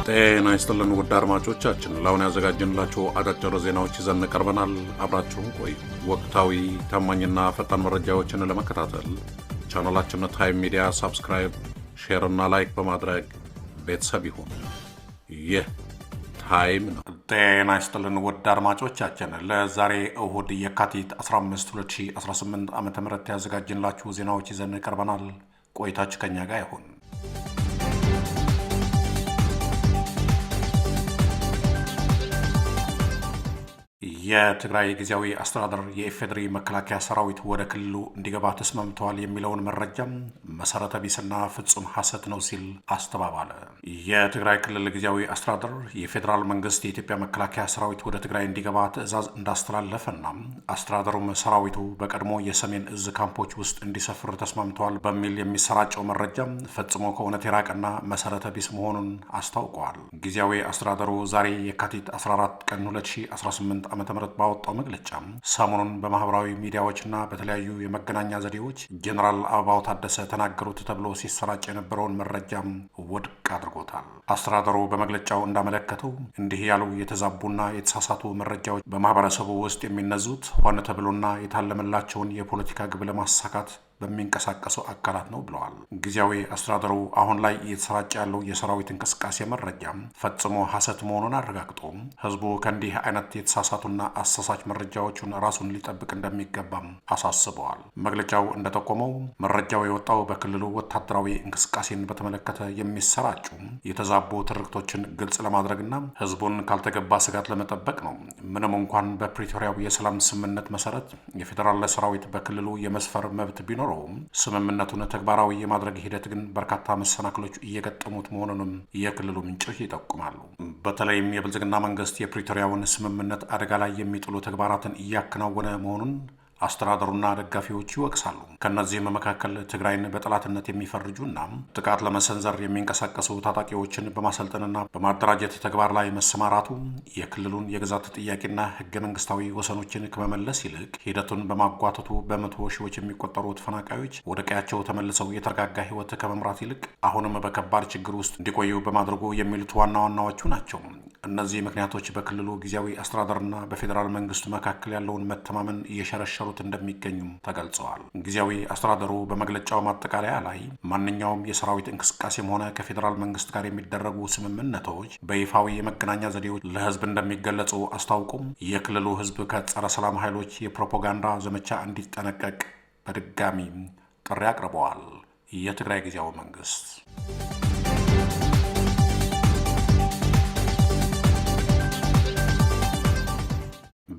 ጤና ይስጥልን ውድ አድማጮቻችን፣ ለአሁን ያዘጋጀንላችሁ አጫጭር ዜናዎች ይዘን ቀርበናል። አብራችሁን ቆዩ። ወቅታዊ ታማኝና ፈጣን መረጃዎችን ለመከታተል ቻናላችንን ታይም ሚዲያ ሰብስክራይብ፣ ሼር እና ላይክ በማድረግ ቤተሰብ ይሁን። ይህ ታይም ነው። ጤና ይስጥልን ውድ አድማጮቻችን፣ ለዛሬ እሁድ የካቲት 15 2018 ዓ.ም ያዘጋጀንላችሁ ዜናዎች ይዘን ቀርበናል። ቆይታችሁ ከኛ ጋር ይሁን። የትግራይ ጊዜያዊ አስተዳደር የኢፌዴሪ መከላከያ ሰራዊት ወደ ክልሉ እንዲገባ ተስማምተዋል የሚለውን መረጃም መሰረተ ቢስና ፍጹም ሐሰት ነው ሲል አስተባባለ። የትግራይ ክልል ጊዜያዊ አስተዳደር የፌዴራል መንግስት የኢትዮጵያ መከላከያ ሰራዊት ወደ ትግራይ እንዲገባ ትዕዛዝ እንዳስተላለፈና አስተዳደሩም ሰራዊቱ በቀድሞ የሰሜን እዝ ካምፖች ውስጥ እንዲሰፍር ተስማምተዋል በሚል የሚሰራጨው መረጃ ፈጽሞ ከእውነት የራቀና መሰረተ ቢስ መሆኑን አስታውቀዋል። ጊዜያዊ አስተዳደሩ ዛሬ የካቲት 14 ቀን 2018 ዓ.ም ባወጣው መግለጫ ሰሞኑን በማህበራዊ ሚዲያዎችና በተለያዩ የመገናኛ ዘዴዎች ጄኔራል አበባው ታደሰ ተናገሩት ተብሎ ሲሰራጭ የነበረውን መረጃም ውድቅ አድርጎታል። አስተዳደሩ በመግለጫው እንዳመለከተው እንዲህ ያሉ የተዛቡና የተሳሳቱ መረጃዎች በማህበረሰቡ ውስጥ የሚነዙት ሆነ ተብሎና የታለመላቸውን የፖለቲካ ግብ ለማሳካት በሚንቀሳቀሱ አካላት ነው ብለዋል። ጊዜያዊ አስተዳደሩ አሁን ላይ እየተሰራጨ ያለው የሰራዊት እንቅስቃሴ መረጃ ፈጽሞ ሐሰት መሆኑን አረጋግጦ ህዝቡ ከእንዲህ አይነት የተሳሳቱና አሳሳች መረጃዎቹን ራሱን ሊጠብቅ እንደሚገባም አሳስበዋል። መግለጫው እንደጠቆመው መረጃው የወጣው በክልሉ ወታደራዊ እንቅስቃሴን በተመለከተ የሚሰራጩ የተዛቡ ትርክቶችን ግልጽ ለማድረግና ህዝቡን ካልተገባ ስጋት ለመጠበቅ ነው። ምንም እንኳን በፕሪቶሪያው የሰላም ስምምነት መሰረት የፌዴራል ሰራዊት በክልሉ የመስፈር መብት ቢኖር ስምምነቱን ተግባራዊ የማድረግ ሂደት ግን በርካታ መሰናክሎች እየገጠሙት መሆኑንም የክልሉ ምንጮች ይጠቁማሉ። በተለይም የብልጽግና መንግስት የፕሪቶሪያውን ስምምነት አደጋ ላይ የሚጥሉ ተግባራትን እያከናወነ መሆኑን አስተዳደሩና ደጋፊዎች ይወቅሳሉ። ከነዚህም መካከል ትግራይን በጠላትነት የሚፈርጁና ጥቃት ለመሰንዘር የሚንቀሳቀሱ ታጣቂዎችን በማሰልጠንና በማደራጀት ተግባር ላይ መሰማራቱ የክልሉን የግዛት ጥያቄና ህገ መንግስታዊ ወሰኖችን ከመመለስ ይልቅ ሂደቱን በማጓተቱ በመቶ ሺዎች የሚቆጠሩ ተፈናቃዮች ወደ ቀያቸው ተመልሰው የተረጋጋ ህይወት ከመምራት ይልቅ አሁንም በከባድ ችግር ውስጥ እንዲቆዩ በማድረጉ የሚሉት ዋና ዋናዎቹ ናቸው። እነዚህ ምክንያቶች በክልሉ ጊዜያዊ አስተዳደርና በፌዴራል መንግስቱ መካከል ያለውን መተማመን እየሸረሸሩት እንደሚገኙም ተገልጸዋል። ጊዜያዊ አስተዳደሩ በመግለጫው ማጠቃለያ ላይ ማንኛውም የሰራዊት እንቅስቃሴም ሆነ ከፌዴራል መንግስት ጋር የሚደረጉ ስምምነቶች በይፋዊ የመገናኛ ዘዴዎች ለህዝብ እንደሚገለጹ አስታውቁም የክልሉ ህዝብ ከጸረ ሰላም ኃይሎች የፕሮፓጋንዳ ዘመቻ እንዲጠነቀቅ በድጋሚ ጥሪ አቅርበዋል። የትግራይ ጊዜያዊ መንግስት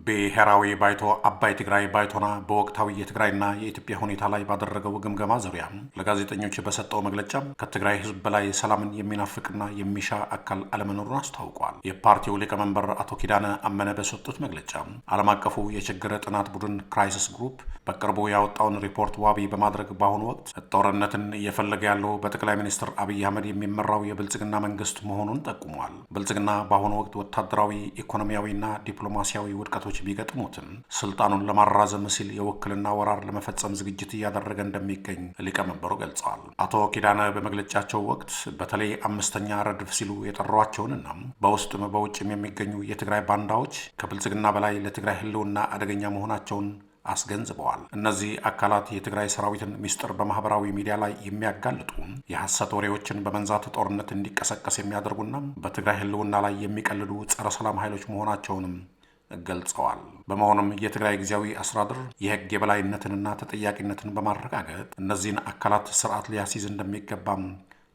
ብሔራዊ ባይቶ አባይ ትግራይ ባይቶና በወቅታዊ የትግራይና የኢትዮጵያ ሁኔታ ላይ ባደረገው ግምገማ ዙሪያ ለጋዜጠኞች በሰጠው መግለጫ ከትግራይ ህዝብ በላይ ሰላምን የሚናፍቅና የሚሻ አካል አለመኖሩን አስታውቋል። የፓርቲው ሊቀመንበር አቶ ኪዳነ አመነ በሰጡት መግለጫ ዓለም አቀፉ የችግር ጥናት ቡድን ክራይሲስ ግሩፕ በቅርቡ ያወጣውን ሪፖርት ዋቢ በማድረግ በአሁኑ ወቅት ጦርነትን እየፈለገ ያለው በጠቅላይ ሚኒስትር አብይ አህመድ የሚመራው የብልጽግና መንግስት መሆኑን ጠቁሟል። ብልጽግና በአሁኑ ወቅት ወታደራዊ፣ ኢኮኖሚያዊና ዲፕሎማሲያዊ ውድቀቶች ቢገጥሙትም ስልጣኑን ለማራዘም ሲል የውክልና ወራር ለመፈጸም ዝግጅት እያደረገ እንደሚገኝ ሊቀመንበሩ ገልጸዋል። አቶ ኪዳነ በመግለጫቸው ወቅት በተለይ አምስተኛ ረድፍ ሲሉ የጠሯቸውንና በውስጥም በውጭም የሚገኙ የትግራይ ባንዳዎች ከብልጽግና በላይ ለትግራይ ህልውና አደገኛ መሆናቸውን አስገንዝበዋል። እነዚህ አካላት የትግራይ ሰራዊትን ሚስጥር በማህበራዊ ሚዲያ ላይ የሚያጋልጡ የሐሰት ወሬዎችን በመንዛት ጦርነት እንዲቀሰቀስ የሚያደርጉና በትግራይ ህልውና ላይ የሚቀልዱ ጸረ ሰላም ኃይሎች መሆናቸውንም ገልጸዋል። በመሆኑም የትግራይ ጊዜያዊ አስተዳደር የህግ የበላይነትንና ተጠያቂነትን በማረጋገጥ እነዚህን አካላት ስርዓት ሊያስይዝ እንደሚገባም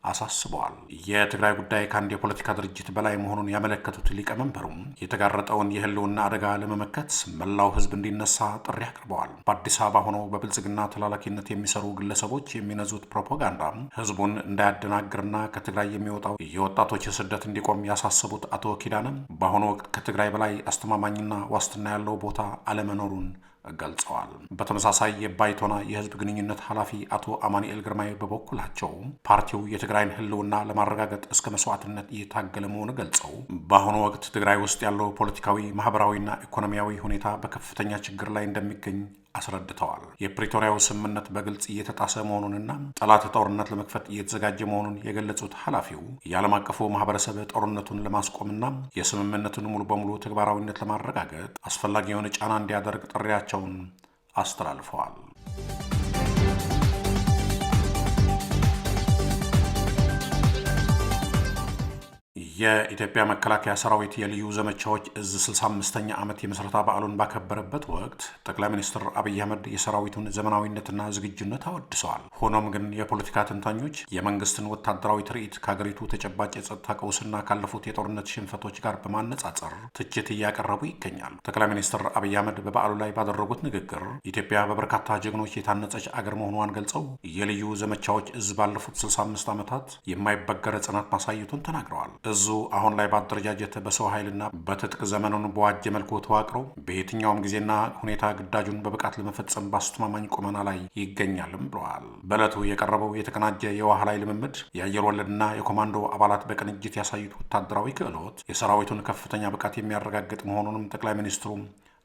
አሳስበዋል። የትግራይ ጉዳይ ከአንድ የፖለቲካ ድርጅት በላይ መሆኑን ያመለከቱት ሊቀመንበሩም የተጋረጠውን የህልውና አደጋ ለመመከት መላው ህዝብ እንዲነሳ ጥሪ አቅርበዋል። በአዲስ አበባ ሆነው በብልጽግና ተላላኪነት የሚሰሩ ግለሰቦች የሚነዙት ፕሮፓጋንዳ ህዝቡን እንዳያደናግርና ከትግራይ የሚወጣው የወጣቶች ስደት እንዲቆም ያሳሰቡት አቶ ኪዳንም በአሁኑ ወቅት ከትግራይ በላይ አስተማማኝና ዋስትና ያለው ቦታ አለመኖሩን ገልጸዋል። በተመሳሳይ የባይቶና የህዝብ ግንኙነት ኃላፊ አቶ አማኑኤል ግርማይ በበኩላቸው ፓርቲው የትግራይን ህልውና ለማረጋገጥ እስከ መስዋዕትነት እየታገለ መሆኑን ገልጸው በአሁኑ ወቅት ትግራይ ውስጥ ያለው ፖለቲካዊ፣ ማህበራዊና ኢኮኖሚያዊ ሁኔታ በከፍተኛ ችግር ላይ እንደሚገኝ አስረድተዋል። የፕሪቶሪያው ስምምነት በግልጽ እየተጣሰ መሆኑንና ጠላት ጦርነት ለመክፈት እየተዘጋጀ መሆኑን የገለጹት ኃላፊው የዓለም አቀፉ ማህበረሰብ ጦርነቱን ለማስቆምና የስምምነቱን ሙሉ በሙሉ ተግባራዊነት ለማረጋገጥ አስፈላጊ የሆነ ጫና እንዲያደርግ ጥሪያቸውን አስተላልፈዋል። የኢትዮጵያ መከላከያ ሰራዊት የልዩ ዘመቻዎች እዝ 65ኛ ዓመት የምስረታ በዓሉን ባከበረበት ወቅት ጠቅላይ ሚኒስትር አብይ አህመድ የሰራዊቱን ዘመናዊነትና ዝግጁነት አወድሰዋል። ሆኖም ግን የፖለቲካ ተንታኞች የመንግስትን ወታደራዊ ትርኢት ከሀገሪቱ ተጨባጭ የጸጥታ ቀውስና ካለፉት የጦርነት ሽንፈቶች ጋር በማነጻጸር ትችት እያቀረቡ ይገኛሉ። ጠቅላይ ሚኒስትር አብይ አህመድ በበዓሉ ላይ ባደረጉት ንግግር ኢትዮጵያ በበርካታ ጀግኖች የታነጸች አገር መሆኗን ገልጸው የልዩ ዘመቻዎች እዝ ባለፉት 65 ዓመታት የማይበገረ ጽናት ማሳየቱን ተናግረዋል። እዙ አሁን ላይ በአደረጃጀት በሰው ኃይልና በትጥቅ ዘመኑን በዋጀ መልኩ ተዋቅረው በየትኛውም ጊዜና ሁኔታ ግዳጁን በብቃት ለመፈጸም በአስተማማኝ ቁመና ላይ ይገኛልም ብለዋል። በዕለቱ የቀረበው የተቀናጀ የውሃ ላይ ልምምድ የአየር ወለድና የኮማንዶ አባላት በቅንጅት ያሳዩት ወታደራዊ ክህሎት የሰራዊቱን ከፍተኛ ብቃት የሚያረጋግጥ መሆኑንም ጠቅላይ ሚኒስትሩ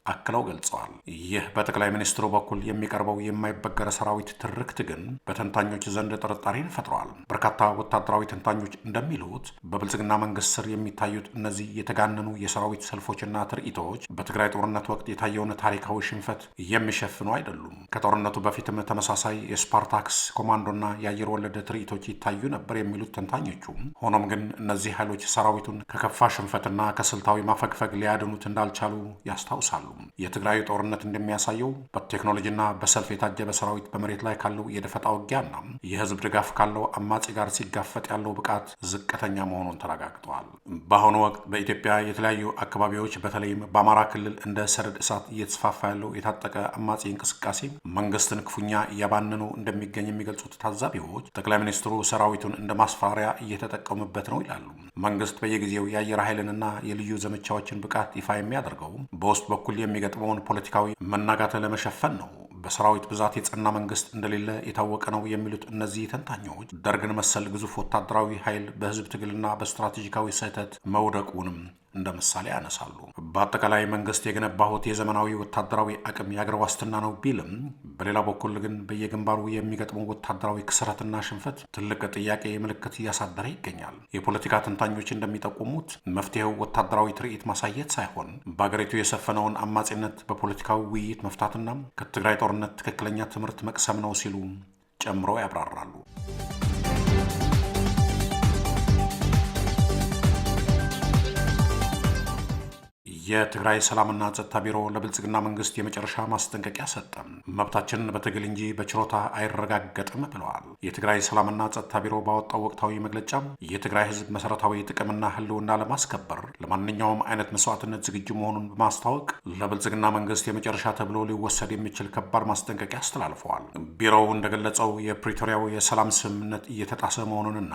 አክለው ገልጸዋል። ይህ በጠቅላይ ሚኒስትሩ በኩል የሚቀርበው የማይበገረ ሰራዊት ትርክት ግን በተንታኞች ዘንድ ጥርጣሬን ፈጥሯል። በርካታ ወታደራዊ ተንታኞች እንደሚሉት በብልጽግና መንግስት ስር የሚታዩት እነዚህ የተጋነኑ የሰራዊት ሰልፎችና ትርኢቶች በትግራይ ጦርነት ወቅት የታየውን ታሪካዊ ሽንፈት የሚሸፍኑ አይደሉም። ከጦርነቱ በፊትም ተመሳሳይ የስፓርታክስ ኮማንዶና የአየር ወለድ ትርኢቶች ይታዩ ነበር የሚሉት ተንታኞቹ፣ ሆኖም ግን እነዚህ ኃይሎች ሰራዊቱን ከከፋ ሽንፈትና ከስልታዊ ማፈግፈግ ሊያድኑት እንዳልቻሉ ያስታውሳሉ። የትግራዩ ጦርነት እንደሚያሳየው በቴክኖሎጂና በሰልፍ የታጀበ ሰራዊት በመሬት ላይ ካለው የደፈጣ ውጊያና የህዝብ ድጋፍ ካለው አማጺ ጋር ሲጋፈጥ ያለው ብቃት ዝቅተኛ መሆኑን ተረጋግጠዋል። በአሁኑ ወቅት በኢትዮጵያ የተለያዩ አካባቢዎች በተለይም በአማራ ክልል እንደ ሰደድ እሳት እየተስፋፋ ያለው የታጠቀ አማጺ እንቅስቃሴ መንግስትን ክፉኛ እያባነኑ እንደሚገኝ የሚገልጹት ታዛቢዎች ጠቅላይ ሚኒስትሩ ሰራዊቱን እንደ ማስፈራሪያ እየተጠቀሙበት ነው ይላሉ። መንግስት በየጊዜው የአየር ኃይልንና የልዩ ዘመቻዎችን ብቃት ይፋ የሚያደርገው በውስጥ በኩል የሚገጥመውን ፖለቲካዊ መናጋት ለመሸፈን ነው። በሰራዊት ብዛት የጸና መንግስት እንደሌለ የታወቀ ነው የሚሉት እነዚህ ተንታኞች ደርግን መሰል ግዙፍ ወታደራዊ ኃይል በህዝብ ትግልና በስትራቴጂካዊ ስህተት መውደቁንም እንደ ምሳሌ ያነሳሉ። በአጠቃላይ መንግስት የገነባሁት የዘመናዊ ወታደራዊ አቅም የአገር ዋስትና ነው ቢልም በሌላ በኩል ግን በየግንባሩ የሚገጥመው ወታደራዊ ክስረትና ሽንፈት ትልቅ ጥያቄ ምልክት እያሳደረ ይገኛል። የፖለቲካ ተንታኞች እንደሚጠቁሙት መፍትሄው ወታደራዊ ትርኢት ማሳየት ሳይሆን በአገሪቱ የሰፈነውን አማጺነት በፖለቲካዊ ውይይት መፍታትና ከትግራይ ጦርነት ትክክለኛ ትምህርት መቅሰም ነው ሲሉ ጨምሮ ያብራራሉ። የትግራይ ሰላምና ጸጥታ ቢሮ ለብልጽግና መንግስት የመጨረሻ ማስጠንቀቂያ ሰጠ። መብታችንን በትግል እንጂ በችሮታ አይረጋገጥም ብለዋል። የትግራይ ሰላምና ጸጥታ ቢሮ ባወጣው ወቅታዊ መግለጫ የትግራይ ህዝብ መሰረታዊ ጥቅምና ህልውና ለማስከበር ለማንኛውም አይነት መስዋዕትነት ዝግጁ መሆኑን በማስታወቅ ለብልጽግና መንግስት የመጨረሻ ተብሎ ሊወሰድ የሚችል ከባድ ማስጠንቀቂያ አስተላልፈዋል። ቢሮው እንደገለጸው የፕሪቶሪያው የሰላም ስምምነት እየተጣሰ መሆኑንና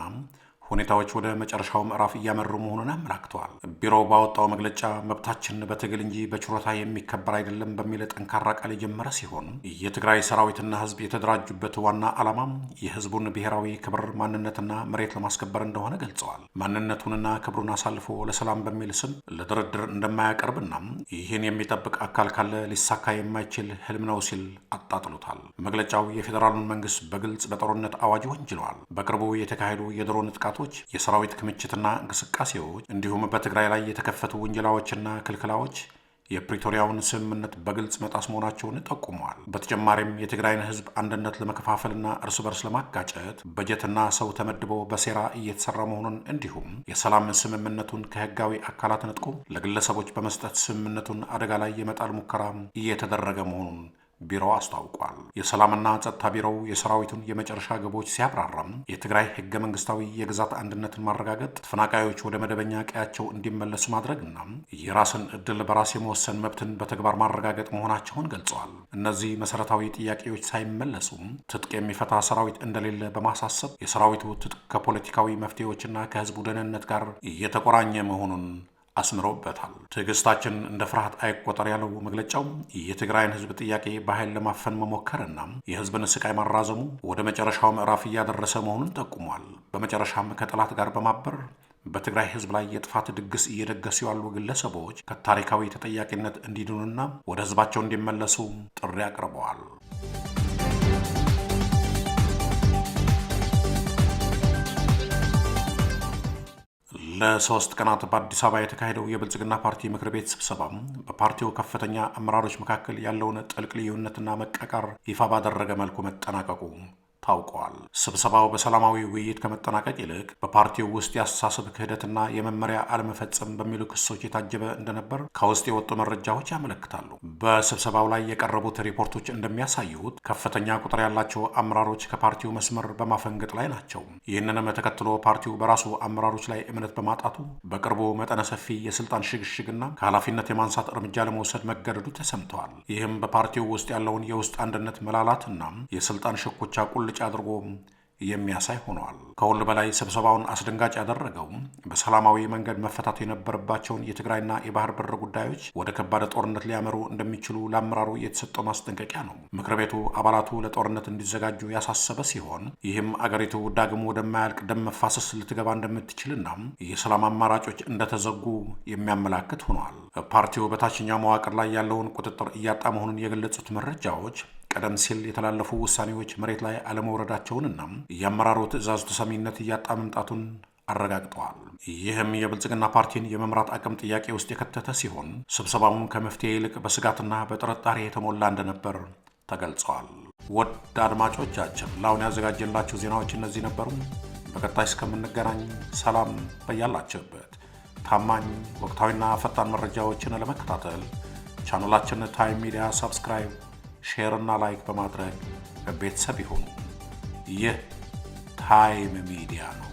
ሁኔታዎች ወደ መጨረሻው ምዕራፍ እያመሩ መሆኑን አመላክተዋል። ቢሮው ባወጣው መግለጫ መብታችን በትግል እንጂ በችሮታ የሚከበር አይደለም በሚል ጠንካራ ቃል የጀመረ ሲሆን የትግራይ ሰራዊትና ህዝብ የተደራጁበት ዋና ዓላማም የህዝቡን ብሔራዊ ክብር፣ ማንነትና መሬት ለማስከበር እንደሆነ ገልጸዋል። ማንነቱንና ክብሩን አሳልፎ ለሰላም በሚል ስም ለድርድር እንደማያቀርብና ይህን የሚጠብቅ አካል ካለ ሊሳካ የማይችል ህልም ነው ሲል አጣጥሎታል። መግለጫው የፌዴራሉን መንግስት በግልጽ በጦርነት አዋጅ ወንጅለዋል። በቅርቡ የተካሄዱ የድሮን ጥቃቶች፣ የሰራዊት ክምችትና እንቅስቃሴዎች እንዲሁም በትግራይ ላይ የተከፈቱ ውንጀላዎችና ክልክላዎች የፕሪቶሪያውን ስምምነት በግልጽ መጣስ መሆናቸውን ጠቁመዋል። በተጨማሪም የትግራይን ህዝብ አንድነት ለመከፋፈልና እርስ በርስ ለማጋጨት በጀትና ሰው ተመድቦ በሴራ እየተሰራ መሆኑን እንዲሁም የሰላም ስምምነቱን ከህጋዊ አካላት ነጥቆ ለግለሰቦች በመስጠት ስምምነቱን አደጋ ላይ የመጣል ሙከራ እየተደረገ መሆኑን ቢሮው አስታውቋል። የሰላምና ጸጥታ ቢሮው የሰራዊቱን የመጨረሻ ግቦች ሲያብራራም የትግራይ ህገ መንግስታዊ የግዛት አንድነትን ማረጋገጥ፣ ተፈናቃዮች ወደ መደበኛ ቀያቸው እንዲመለሱ ማድረግና የራስን እድል በራስ የመወሰን መብትን በተግባር ማረጋገጥ መሆናቸውን ገልጸዋል። እነዚህ መሰረታዊ ጥያቄዎች ሳይመለሱም ትጥቅ የሚፈታ ሰራዊት እንደሌለ በማሳሰብ የሰራዊቱ ትጥቅ ከፖለቲካዊ መፍትሄዎችና ከህዝቡ ደህንነት ጋር እየተቆራኘ መሆኑን አስምረውበታል። ትዕግስታችን እንደ ፍርሃት አይቆጠር ያለው መግለጫው የትግራይን ህዝብ ጥያቄ በኃይል ለማፈን መሞከርና የህዝብን ስቃይ ማራዘሙ ወደ መጨረሻው ምዕራፍ እያደረሰ መሆኑን ጠቁሟል። በመጨረሻም ከጠላት ጋር በማበር በትግራይ ህዝብ ላይ የጥፋት ድግስ እየደገሱ ያሉ ግለሰቦች ከታሪካዊ ተጠያቂነት እንዲድኑና ወደ ህዝባቸው እንዲመለሱ ጥሪ አቅርበዋል። ለ3 ቀናት በአዲስ አበባ የተካሄደው የብልጽግና ፓርቲ ምክር ቤት ስብሰባ በፓርቲው ከፍተኛ አመራሮች መካከል ያለውን ጥልቅ ልዩነትና መቃቃር ይፋ ባደረገ መልኩ መጠናቀቁ ታውቋል። ስብሰባው በሰላማዊ ውይይት ከመጠናቀቅ ይልቅ በፓርቲው ውስጥ የአስተሳሰብ ክህደትና የመመሪያ አለመፈጸም በሚሉ ክሶች የታጀበ እንደነበር ከውስጥ የወጡ መረጃዎች ያመለክታሉ። በስብሰባው ላይ የቀረቡት ሪፖርቶች እንደሚያሳዩት ከፍተኛ ቁጥር ያላቸው አመራሮች ከፓርቲው መስመር በማፈንገጥ ላይ ናቸው። ይህንንም ተከትሎ ፓርቲው በራሱ አመራሮች ላይ እምነት በማጣቱ በቅርቡ መጠነ ሰፊ የስልጣን ሽግሽግና ከኃላፊነት የማንሳት እርምጃ ለመውሰድ መገደዱ ተሰምተዋል። ይህም በፓርቲው ውስጥ ያለውን የውስጥ አንድነት መላላትና የስልጣን ሽኩቻ ቁልጭ አድርጎ የሚያሳይ ሆኗል። ከሁሉ በላይ ስብሰባውን አስደንጋጭ ያደረገው በሰላማዊ መንገድ መፈታት የነበረባቸውን የትግራይና የባህር በር ጉዳዮች ወደ ከባድ ጦርነት ሊያመሩ እንደሚችሉ ለአመራሩ የተሰጠው ማስጠንቀቂያ ነው። ምክር ቤቱ አባላቱ ለጦርነት እንዲዘጋጁ ያሳሰበ ሲሆን ይህም አገሪቱ ዳግም ወደማያልቅ ደም መፋሰስ ልትገባ እንደምትችልና የሰላም አማራጮች እንደተዘጉ የሚያመላክት ሆኗል። ፓርቲው በታችኛው መዋቅር ላይ ያለውን ቁጥጥር እያጣ መሆኑን የገለጹት መረጃዎች ቀደም ሲል የተላለፉ ውሳኔዎች መሬት ላይ አለመውረዳቸውንና የአመራሩ ትዕዛዝ ተሰሚነት እያጣ መምጣቱን አረጋግጠዋል። ይህም የብልጽግና ፓርቲን የመምራት አቅም ጥያቄ ውስጥ የከተተ ሲሆን ስብሰባውን ከመፍትሄ ይልቅ በስጋትና በጥርጣሬ የተሞላ እንደነበር ተገልጸዋል። ውድ አድማጮቻችን ለአሁን ያዘጋጀላችሁ ዜናዎች እነዚህ ነበሩ። በቀጣይ እስከምንገናኝ ሰላም በያላችሁበት። ታማኝ ወቅታዊና ፈጣን መረጃዎችን ለመከታተል ቻናላችን ታይም ሚዲያ ሰብስክራይብ፣ ሼር እና ላይክ በማድረግ ቤተሰብ ይሁኑ። ይህ ታይም ሚዲያ ነው።